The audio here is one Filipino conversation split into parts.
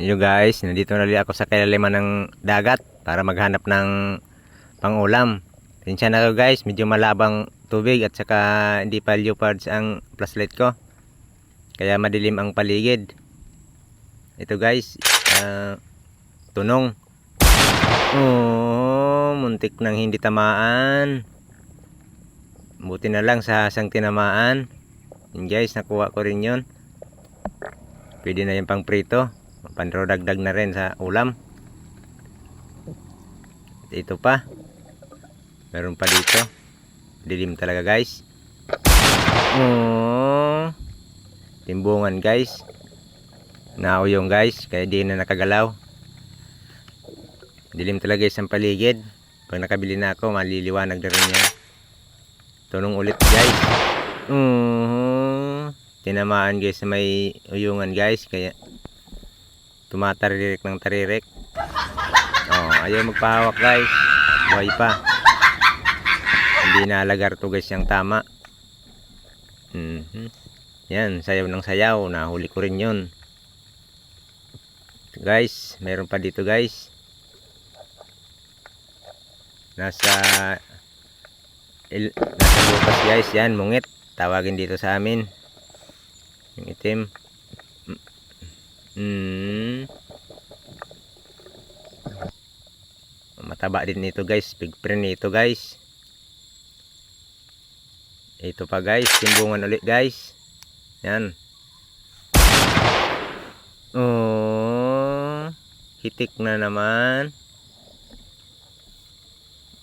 Yo guys, nandito na ulit ako sa kailaliman ng dagat para maghanap ng pangulam. Pasensya na kayo guys, medyo malabang tubig at saka hindi pa leopards ang flashlight ko. Kaya madilim ang paligid. Ito guys, tunong. Oh, muntik nang hindi tamaan. Buti na lang sa hasang tinamaan. Yun guys, nakuha ko rin yun. Pwede na yung pang prito. Pandrodagdag na rin sa ulam. Ito pa. Meron pa dito. Dilim talaga guys. Oh, timbungan guys. Nauyong guys. Kaya di na nakagalaw. Dilim talaga guys ang paligid. Pag nakabili na ako, maliliwanag na rin yan. Tunong ulit guys. Tinamaan guys na may uyungan guys. Kaya tumataririk ng taririk. Oh, ayaw magpahawak guys. Buhay pa. Hindi nalagar to guys yung tama. Yan, sayaw ng sayaw. Nahuli ko rin yun. Guys, meron pa dito guys. Nasa bukas guys. Yan, mungit. Tawagin dito sa amin. Yung itim. Mataba din nito guys, big print nito guys. Ito pa guys, timbungan ulit guys. Yan. Oh, hitik na naman.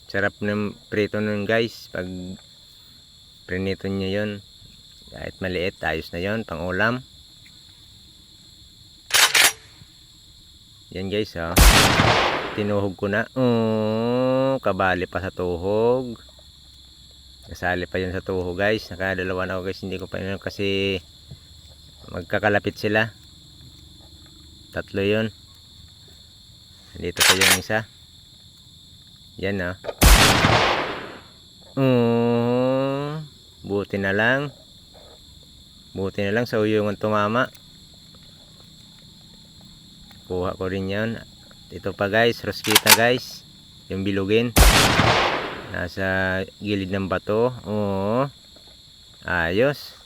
Sarap ng prito nun guys, pag prinito nyo yun. Kahit maliit, ayos na yun, pang ulam. Yan guys, oh. Tinuhog ko na. Oh, kabali pa sa tuhog. Kasali pa yun sa tuhog guys. Nakadalawa na ako guys. Hindi ko pa yun kasi magkakalapit sila. Tatlo yun. Dito pa yung isa. Yan, oh. Oh, buti na lang. Buti na lang sa uyungan tumama. Kuha ko rin yan. Ito pa guys, roskita guys. Yung bilugin. Nasa gilid ng bato. Oo. Ayos.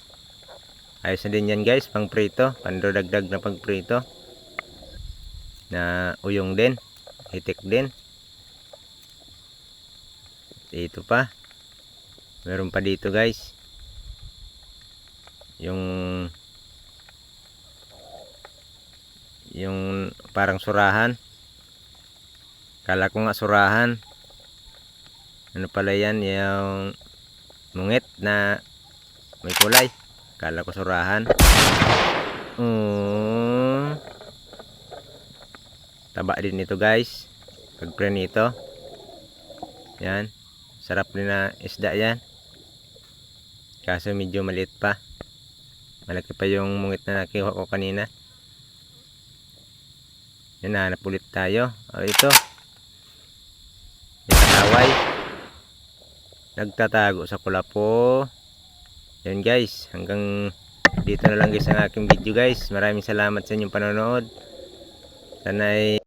Ayos na din yan guys, pang prito. Pandrodagdag na pang prito. Na uyong din. Hitik din. Ito pa. Meron pa dito guys. Yung parang surahan. Kala ko nga surahan. Ano pala yan? Yung mungit na may kulay. Kala ko surahan. Taba din ito guys. Pag prenito. Yan. Sarap din na isda yan. Kaso medyo maliit pa. Malaki pa yung mungit na nakuha ko kanina. Yan, hanap ulit tayo. Ito. Yung kataway. Nagtatago sa kulapo. Yan guys. Hanggang dito na lang guys ang aking video guys. Maraming salamat sa inyong panonood. Sana ay